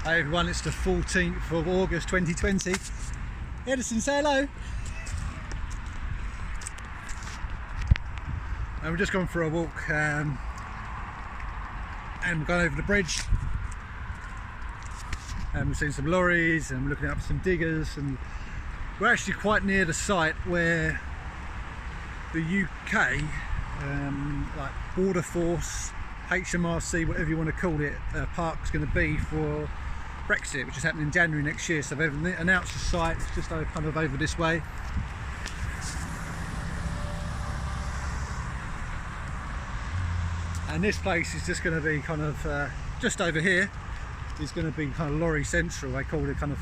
Hey everyone, it's the 14th of August 2020. Edison, say hello. And we've just gone for a walk and we've gone over the bridge and we've seen some lorries and we're looking up some diggers, and we're actually quite near the site where the UK, like Border Force, HMRC, whatever you want to call it, park's going to be for Brexit, which is happening in January next year. So they've announced the site. It's just kind of over this way. And this place is just going to be kind of just over here. It's going to be kind of lorry central. They call it kind of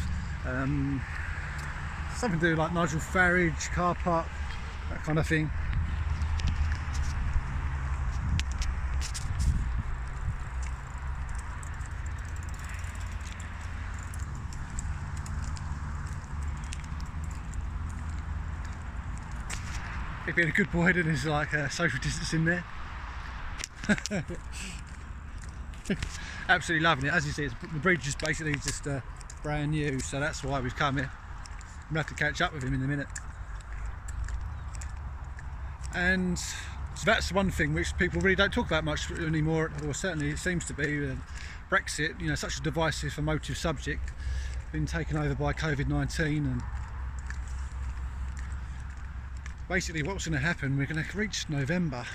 something to do like Nigel Farage car park, that kind of thing. If being a good boy, then there's like social distancing there. Absolutely loving it. As you see, the bridge is basically just brand new, so that's why we've come here. I'm going to have to catch up with him in a minute. And so that's one thing which people really don't talk about much anymore, or certainly it seems to be. Brexit, you know, such a divisive, emotive subject, been taken over by COVID-19, and basically what's going to happen, we're going to reach November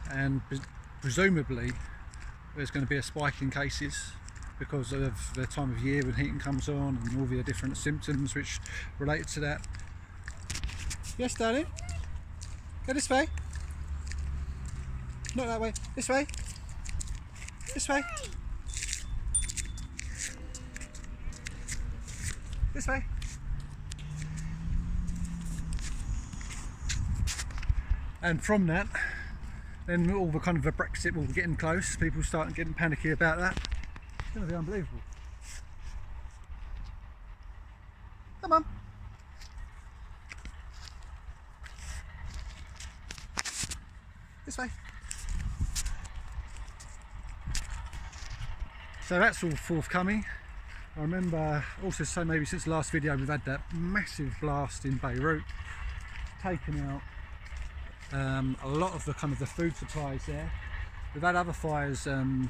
and presumably there's going to be a spike in cases because of the time of year when heating comes on and all the different symptoms which relate to that. Yes, darling? Go this way. Not that way. This way. This way. This way. And from that, then all the kind of the Brexit will be getting close. People start getting panicky about that. It's going to be unbelievable. Come on. This way. So that's all forthcoming. I remember also, so maybe since the last video, we've had that massive blast in Beirut, taken out a lot of the kind of the food supplies there. We've had other fires in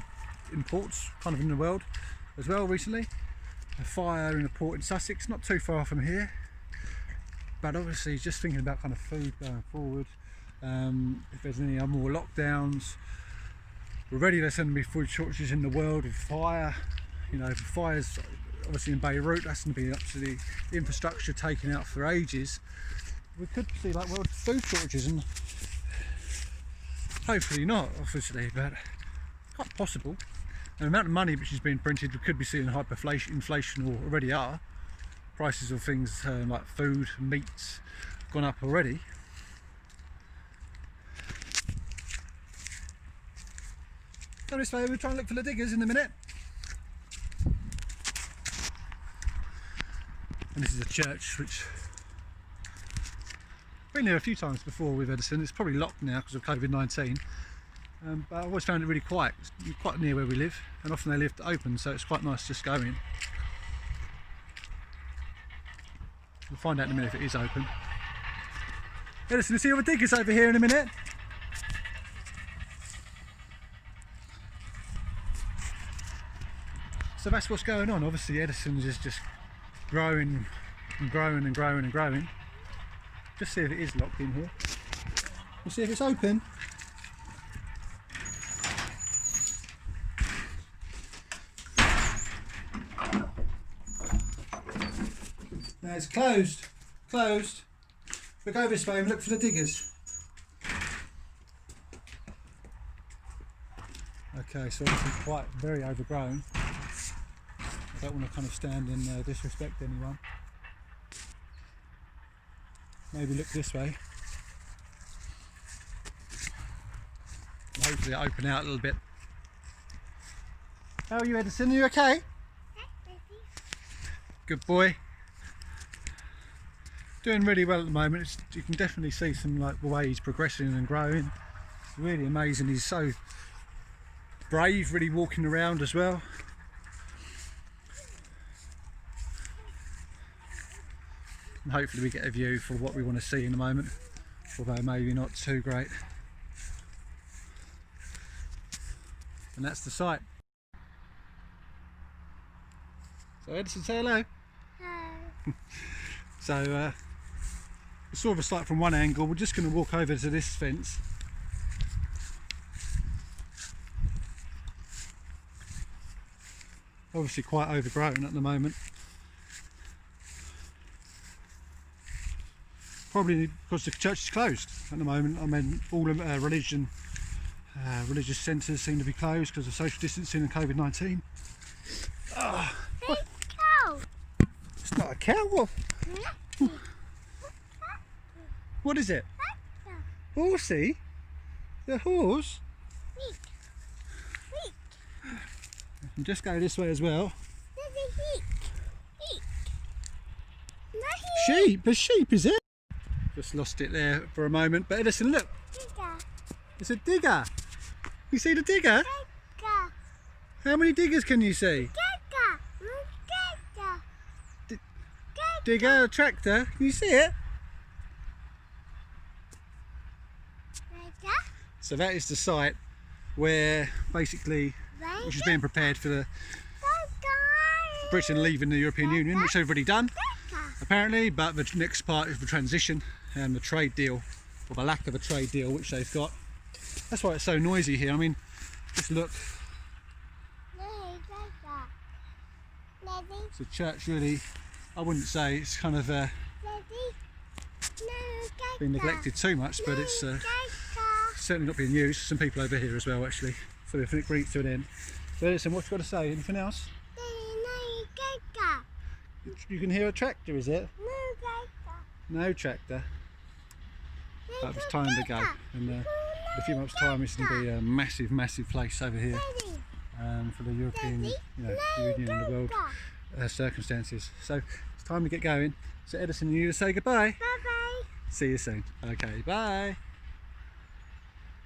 ports kind of in the world as well recently. A fire in a port in Sussex, not too far from here. But obviously just thinking about kind of food going forward, if there's any more lockdowns. Already there's going to be food shortages in the world with fire. You know, fires obviously in Beirut, that's going to be absolutely infrastructure taken out for ages. We could see like world food shortages, and hopefully not, obviously, but quite possible. And the amount of money which is being printed, we could be seeing hyperinflation, or already are. Prices of things like food, meats, gone up already. Go this way, we'll try and look for the diggers in a minute. And this is a church which been here a few times before with Edison. It's probably locked now because of COVID-19, but I've always found it really quiet. It's quite near where we live, and often they leave it open, so it's quite nice just going. We'll find out in a minute if it is open. Edison, we'll see all the diggers over here in a minute. So that's what's going on. Obviously Edison's is just growing and growing and growing and growing. Just see if it is locked in here. We'll see if it's open. No, it's closed. Closed. We'll go this way and look for the diggers. Okay, so it's quite very overgrown. I don't want to kind of stand and disrespect anyone. Maybe look this way. And hopefully it'll open out a little bit. How are you, Edison? Are you okay? Good boy. Doing really well at the moment. You can definitely see some like the way he's progressing and growing. It's really amazing. He's so brave, really walking around as well. and hopefully we get a view for what we want to see in a moment, although maybe not too great. And that's the site. So Edison, say hello. Hello. So we saw the site from one angle. We're just going to walk over to this fence. Obviously quite overgrown at the moment. Probably because the church is closed at the moment. I mean, all religious centres seem to be closed because of social distancing and COVID-19. Oh, Big cow. it's not a cow. What is it? Horsey? The horse? And just go this way as well. Sheep? A sheep, is it? Just lost it there for a moment. But Edison, look. It's a digger. You see the digger? How many diggers can you see? Digger, a tractor. Can you see it? So that is the site where basically, which is being prepared for the Britain leaving the European Union, which they've already done apparently, but the next part is the transition and the trade deal, or the lack of a trade deal which they've got. That's why it's so noisy here. I mean, just look. It's a church really, I wouldn't say it's kind of been neglected too much, but it's certainly not being used. Some people over here as well actually. So we think it brings to an end. So Edison, what you got to say? Anything else? You can hear a tractor, is it? No tractor. But it's time to go. And in a few months' time, it's going to be a massive, massive place over here for the European, Union and the world circumstances. So it's time to get going. So Edison, you say goodbye. Bye bye. See you soon. Okay, bye.